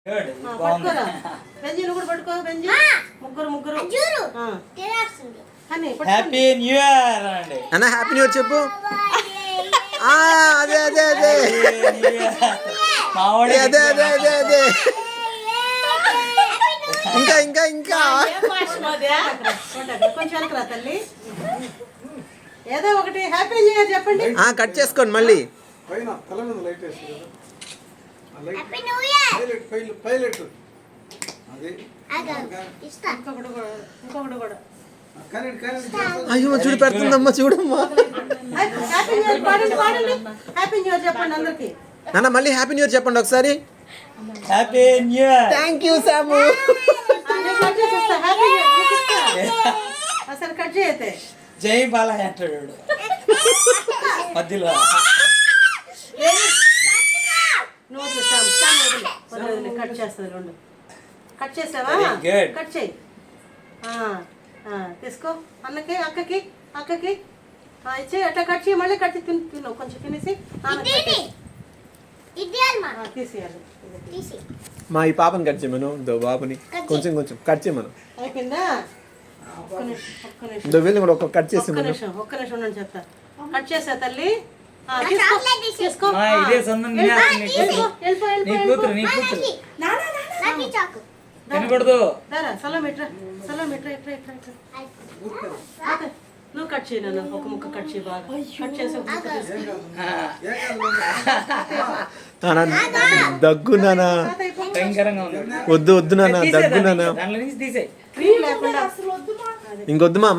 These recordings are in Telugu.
పట్టుకోరా బెంజీ, నువ్వు కూడా పట్టుకో బెంజీ. ముగ్గురు ముగ్గురు. హ్యాపీ న్యూ ఇయర్ అండి అన్న. హ్యాపీ న్యూ ఇయర్ చెప్పు. అదే అదే అదే మావాడి అదే అదే అదే అదే ఇంకా ఇంకా ఇంకా కొంచెం వెనకరా తల్లి. ఏదో ఒకటి హ్యాపీ న్యూ ఇయర్ చెప్పండి. కట్ చేసుకోండి మళ్ళీ. ఇంకొకటి కూడా. అయ్యో చూడు పెడుతుందమ్మా, చూడమ్మా. హ్యాపీ న్యూ ఇయర్ పాడండి, పాడండి. హ్యాపీ న్యూ ఇయర్ చెప్పండి అందరికి. నాన్న మళ్ళీ హ్యాపీ న్యూ ఇయర్ చెప్పండి ఒకసారి. Happy new year. Thank you సాము. కట్ చేసేస్తా. హ్యాపీ న్యూ ఇయర్ అసలు కట్ చేయతే. జై బాలయ్య అంటాడు మధ్యలో. కట్ చేస్తుంది రెండు. కట్ చేసావా? కట్ చేయి. తీసుకో అన్నకి అక్కకి అక్కకి ఇచ్చే. అట్లా కట్ చేయి. మళ్ళీ కట్ చేసి తిను కొంచెం తినేసి తీసేయాలి. మా ఈ పాపని కట్ చేయమను. బాబుని కొంచెం కొంచెం కట్ చేయమను. అయిపోయిందా? ఒక్క నిమిషం వీళ్ళని కూడా ఒక్క కట్ చేసి ఒక్క నిమిషం ఉండండి చెప్తా. కట్ చేసా తల్లి. తీసుకో. ఇదే సొంతం నీ కూతురు తినకూడదు. సలం ఇట్రా, సలం ఇట్రా ఇట్రా ఇట్రా ఇట్రా. నువ్వు కట్ చేయి నాన్న. ఒక ముక్క కట్ చేయి. బాగా కట్ చేసి ఒక ముక్క దగ్గు నానా. భయంకరంగా ఉంది. వద్దు వద్దు నాన్న, దగ్గు నానా. దాంట్లో నుంచి తీసేయి. క్రీమ్ లేకుండా ఇంకొద్దు మా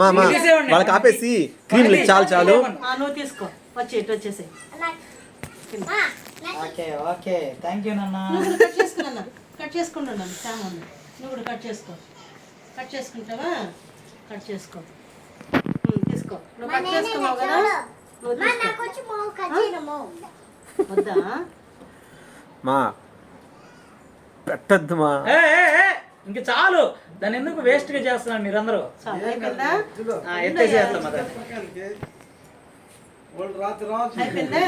వాళ్ళకి ఆపేసి క్రీమ్ చాలు చాలు. నువ్వు తీసుకో. వచ్చి ఇటు వచ్చేసాయి. ఓకే ఓకే థ్యాంక్ యూ నాన్న. నువ్వు కూడా కట్ చేసుకున్నా. కట్ చేసుకుంటున్నాను సామాన్. నువ్వు కూడా కట్ చేసుకో. కట్ చేసుకుంటావా? కట్ చేసుకో. తీసుకో. నువ్వు కట్ చేసుకున్నావు కదా. వద్దా మా పెట్టద్దు మా. ఇంక చాలు. దాన్ని ఎందుకు వేస్ట్ గా చేస్తున్నారు మీరందరూ? అయిపోయిందా? ఎత్తేసేస్తాం. అయిపోయిందా?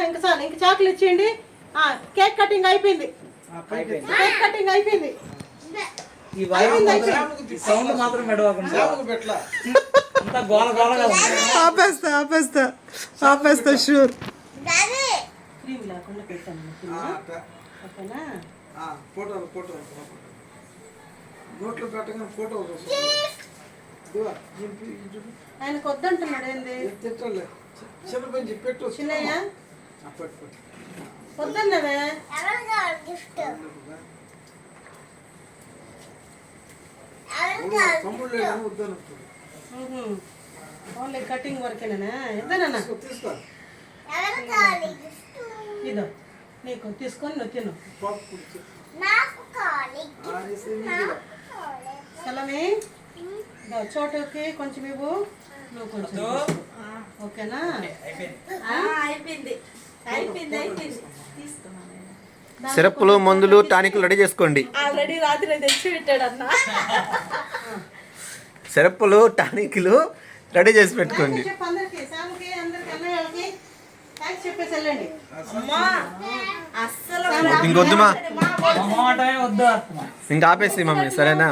ఇంకా చాలు. ఇంకా చాకులు ఇచ్చేయండి. కేక్ కటింగ్ అయిపోయింది. కేక్ కటింగ్ అయిపోయింది. ఈ సౌండ్ మాత్రం మెడవకుండా అంతా గోల గోలగా ఉంది. ఆపేస్తా షూర్. క్రీమ్ లేకుండా పెట్టాను. ఓకేనా? ఆయనకు వద్దంటున్నాడు. ఏంది చిన్నయ్య వద్దన్నవే. ఓన్లీ కటింగ్ వరకేనా? ఇద్దనన్నా ఇదో నీకు తీసుకొని నువ్వు తిను. సలమే చోటుకి కొంచెం ఇవ్వు. నువ్వు కొంచెం ఓకేనా? అయిపోయింది. సిరప్లు మందులు టానిక్లు రెడీ చేసుకోండి. ఆల్రెడీ రాత్రి తెచ్చి పెట్టాడు అన్న. సిరప్లు టానిక్లు రెడీ చేసి పెట్టుకోండి. ఇంకొద్దుమా, ఇంకా ఆపేసి మమ్మీ సరేనా?